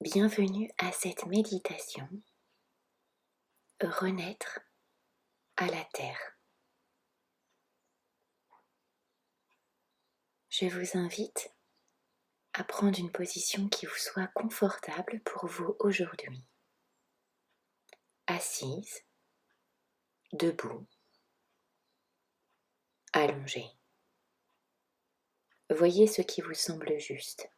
Bienvenue à cette méditation Renaître à la Terre. Je vous invite à prendre une position qui vous soit confortable pour vous aujourd'hui. Assise, debout, allongée. Voyez ce qui vous semble juste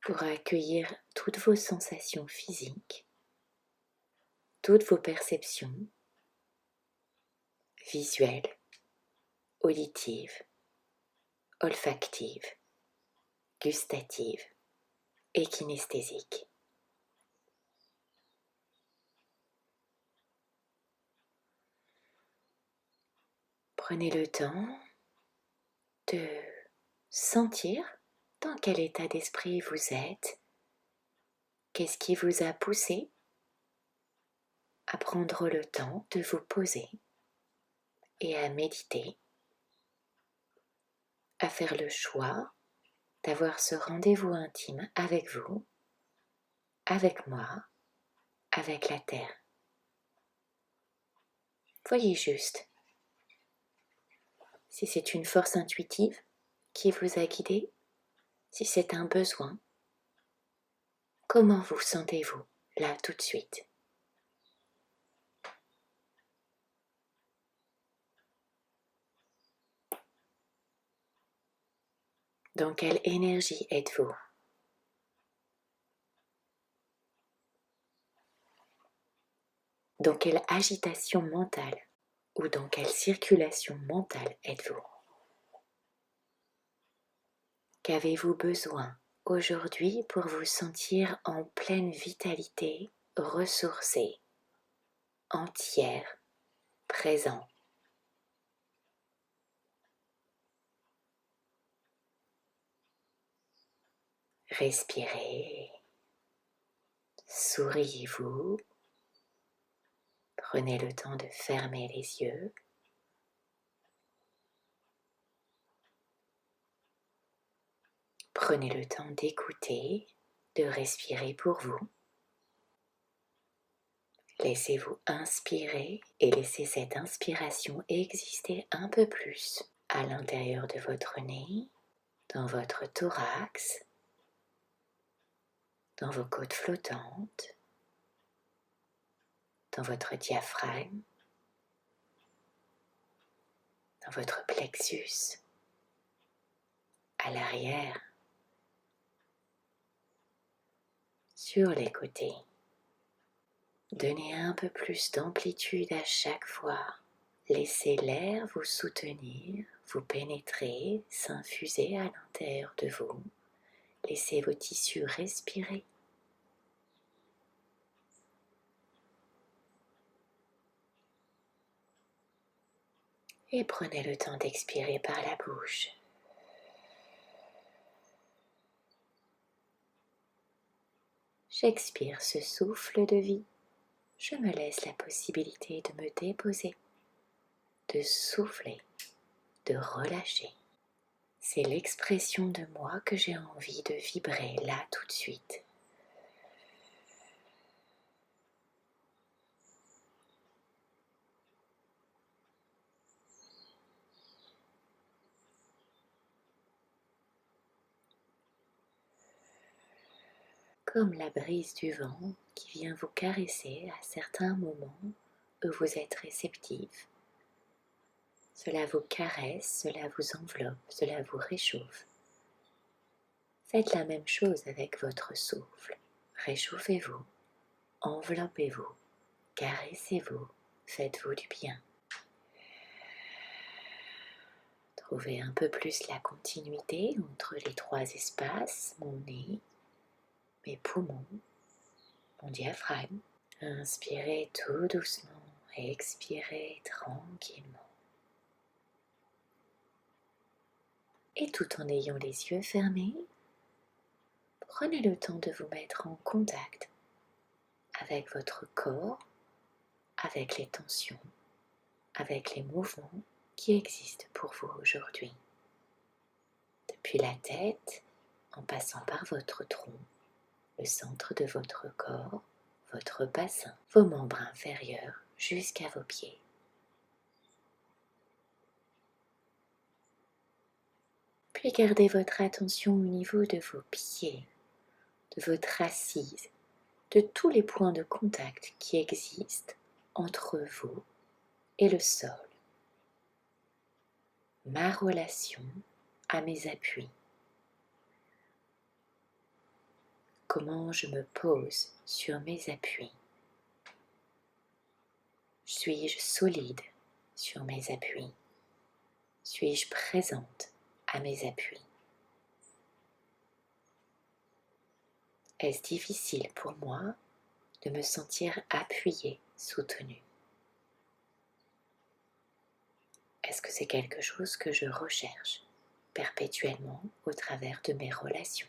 pour accueillir toutes vos sensations physiques, toutes vos perceptions visuelles, auditives, olfactives, gustatives et kinesthésiques. Prenez le temps de sentir dans quel état d'esprit vous êtes, qu'est-ce qui vous a poussé à prendre le temps de vous poser et à méditer, à faire le choix d'avoir ce rendez-vous intime avec vous, avec moi, avec la Terre. Voyez juste si c'est une force intuitive qui vous a guidé, si c'est un besoin. Comment vous sentez-vous là tout de suite ? Dans quelle énergie êtes-vous ? Dans quelle agitation mentale ou dans quelle circulation mentale êtes-vous ? Qu'avez-vous besoin aujourd'hui pour vous sentir en pleine vitalité, ressourcé, entière, présent ? Respirez, souriez-vous, prenez le temps de fermer les yeux. Prenez le temps d'écouter, de respirer pour vous. Laissez-vous inspirer et laissez cette inspiration exister un peu plus à l'intérieur de votre nez, dans votre thorax, dans vos côtes flottantes, dans votre diaphragme, dans votre plexus, à l'arrière, sur les côtés. Donnez un peu plus d'amplitude à chaque fois. Laissez l'air vous soutenir, vous pénétrer, s'infuser à l'intérieur de vous. Laissez vos tissus respirer. Et prenez le temps d'expirer par la bouche. J'expire ce souffle de vie. Je me laisse la possibilité de me déposer, de souffler, de relâcher. C'est l'expression de moi que j'ai envie de vibrer là tout de suite. Comme la brise du vent qui vient vous caresser à certains moments où vous êtes réceptif. Cela vous caresse, cela vous enveloppe, cela vous réchauffe. Faites la même chose avec votre souffle. Réchauffez-vous, enveloppez-vous, caressez-vous, faites-vous du bien. Trouvez un peu plus la continuité entre les trois espaces, mon nez, mes poumons, mon diaphragme. Inspirez tout doucement et expirez tranquillement. Et tout en ayant les yeux fermés, prenez le temps de vous mettre en contact avec votre corps, avec les tensions, avec les mouvements qui existent pour vous aujourd'hui. Depuis la tête, en passant par votre tronc, le centre de votre corps, votre bassin, vos membres inférieurs jusqu'à vos pieds. Puis gardez votre attention au niveau de vos pieds, de votre assise, de tous les points de contact qui existent entre vous et le sol. Ma relation à mes appuis. Comment je me pose sur mes appuis. Suis-je solide sur mes appuis? Suis-je présente à mes appuis? Est-ce difficile pour moi de me sentir appuyée, soutenue? Est-ce que c'est quelque chose que je recherche perpétuellement au travers de mes relations?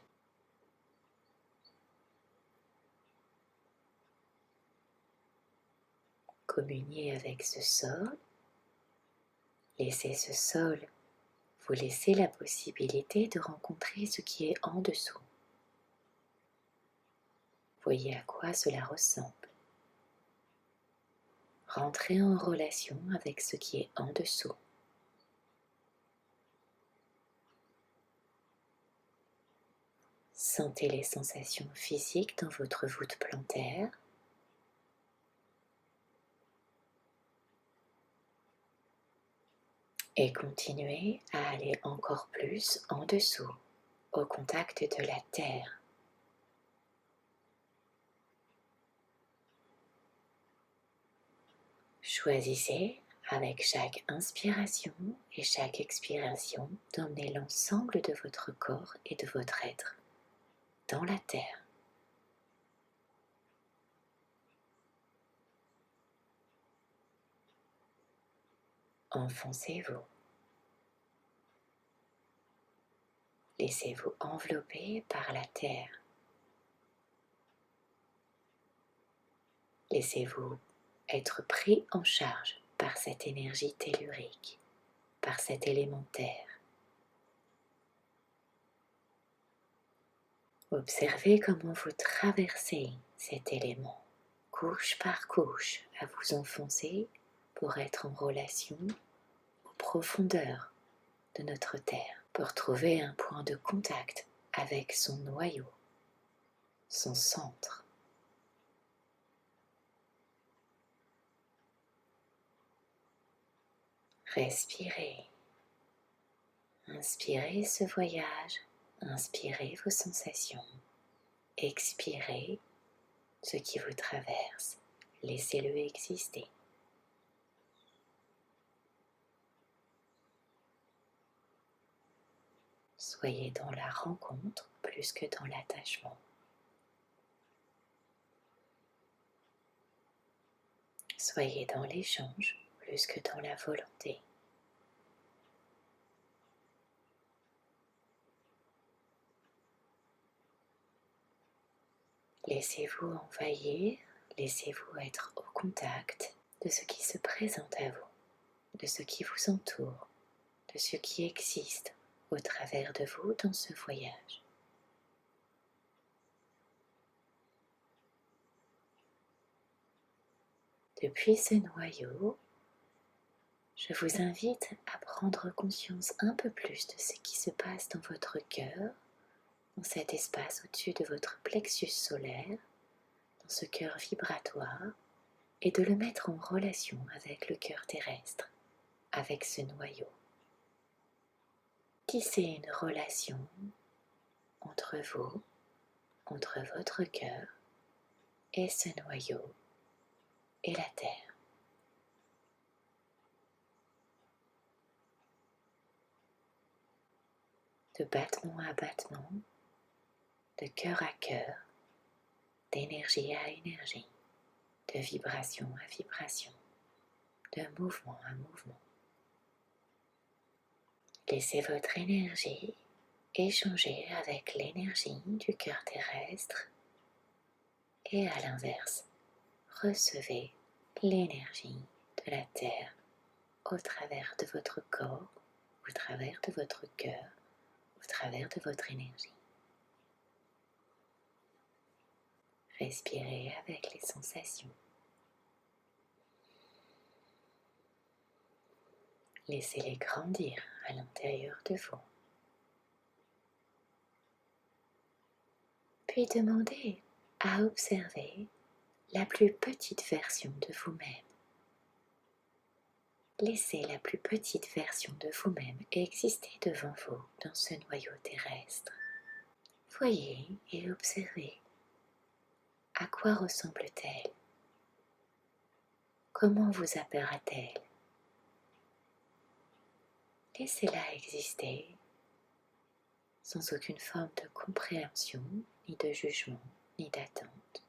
Communiez avec ce sol. Laissez ce sol vous laisser la possibilité de rencontrer ce qui est en dessous. Voyez à quoi cela ressemble. Rentrez en relation avec ce qui est en dessous. Sentez les sensations physiques dans votre voûte plantaire. Et continuez à aller encore plus en dessous, au contact de la terre. Choisissez avec chaque inspiration et chaque expiration d'emmener l'ensemble de votre corps et de votre être dans la terre. Enfoncez-vous. Laissez-vous envelopper par la terre. Laissez-vous être pris en charge par cette énergie tellurique, par cet élémentaire. Observez comment vous traversez cet élément, couche par couche, à vous enfoncer pour être en relation aux profondeurs de notre Terre, pour trouver un point de contact avec son noyau, son centre. Respirez. Inspirez ce voyage, inspirez vos sensations, expirez ce qui vous traverse, laissez-le exister. Soyez dans la rencontre plus que dans l'attachement. Soyez dans l'échange plus que dans la volonté. Laissez-vous envahir, laissez-vous être au contact de ce qui se présente à vous, de ce qui vous entoure, de ce qui existe au travers de vous dans ce voyage. Depuis ce noyau, je vous invite à prendre conscience un peu plus de ce qui se passe dans votre cœur, dans cet espace au-dessus de votre plexus solaire, dans ce cœur vibratoire, et de le mettre en relation avec le cœur terrestre, avec ce noyau. Tissez une relation entre vous, entre votre cœur et ce noyau et la terre. De battement à battement, de cœur à cœur, d'énergie à énergie, de vibration à vibration, de mouvement à mouvement. Laissez votre énergie échanger avec l'énergie du cœur terrestre et à l'inverse, recevez l'énergie de la terre au travers de votre corps, au travers de votre cœur, au travers de votre énergie. Respirez avec les sensations. Laissez-les grandir à l'intérieur de vous. Puis demandez à observer la plus petite version de vous-même. Laissez la plus petite version de vous-même exister devant vous dans ce noyau terrestre. Voyez et observez. À quoi ressemble-t-elle? Comment vous appellera-t-elle? Laissez-la exister sans aucune forme de compréhension, ni de jugement, ni d'attente.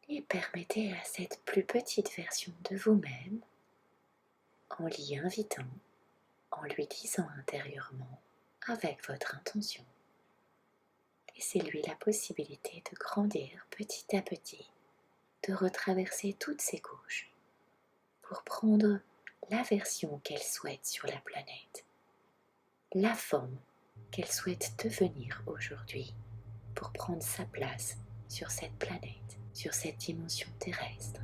Et permettez à cette plus petite version de vous-même, en l'y invitant, en lui disant intérieurement, avec votre intention, laissez-lui la possibilité de grandir petit à petit, de retraverser toutes ses couches pour prendre la version qu'elle souhaite sur la planète, la forme qu'elle souhaite devenir aujourd'hui pour prendre sa place sur cette planète, sur cette dimension terrestre.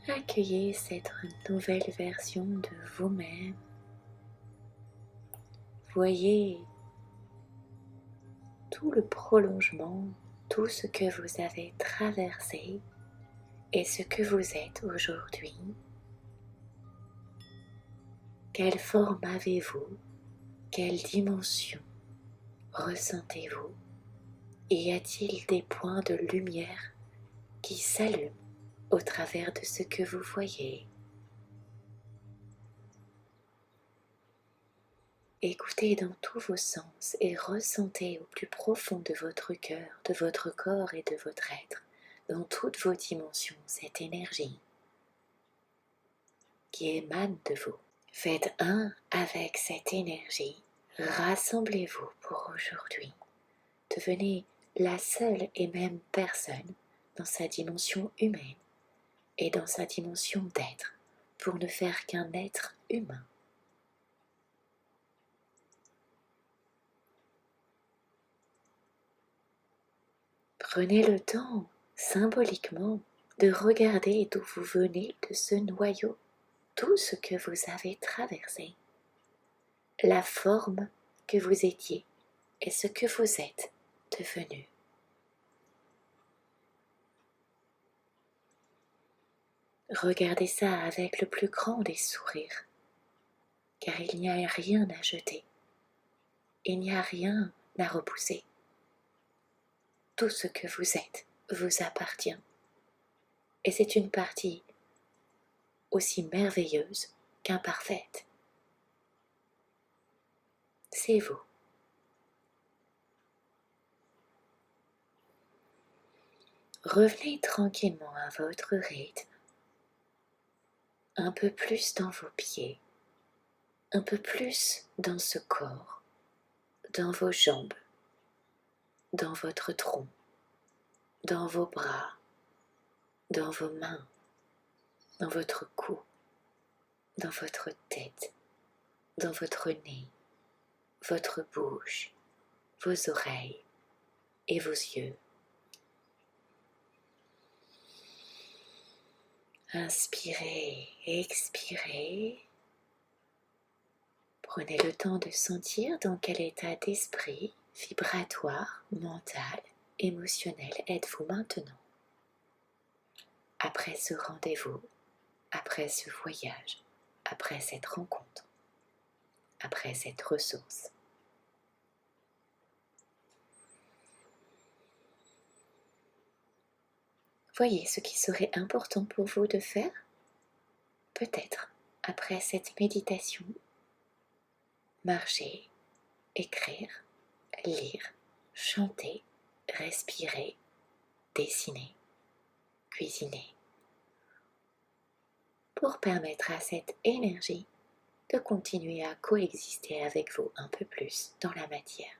Accueillez cette nouvelle version de vous-même. Voyez tout le prolongement, tout ce que vous avez traversé et ce que vous êtes aujourd'hui. Quelle forme avez-vous? Quelle dimension ressentez-vous? Y a-t-il des points de lumière qui s'allument au travers de ce que vous voyez? Écoutez dans tous vos sens et ressentez au plus profond de votre cœur, de votre corps et de votre être, dans toutes vos dimensions, cette énergie qui émane de vous. Faites un avec cette énergie. Rassemblez-vous pour aujourd'hui. Devenez la seule et même personne dans sa dimension humaine et dans sa dimension d'être pour ne faire qu'un être humain. Prenez le temps, symboliquement, de regarder d'où vous venez de ce noyau, tout ce que vous avez traversé, la forme que vous étiez et ce que vous êtes devenu. Regardez ça avec le plus grand des sourires, car il n'y a rien à jeter, il n'y a rien à repousser. Tout ce que vous êtes vous appartient, et c'est une partie aussi merveilleuse qu'imparfaite. C'est vous. Revenez tranquillement à votre rythme, un peu plus dans vos pieds, un peu plus dans ce corps, dans vos jambes, dans votre tronc, dans vos bras, dans vos mains, dans votre cou, dans votre tête, dans votre nez, votre bouche, vos oreilles et vos yeux. Inspirez, expirez. Prenez le temps de sentir dans quel état d'esprit, vibratoire, mental, émotionnel êtes-vous maintenant. Après ce rendez-vous, après ce voyage, après cette rencontre, après cette ressource. Voyez ce qui serait important pour vous de faire, peut-être après cette méditation. Marcher, écrire, lire, chanter, respirer, dessiner, cuisiner, pour permettre à cette énergie de continuer à coexister avec vous un peu plus dans la matière.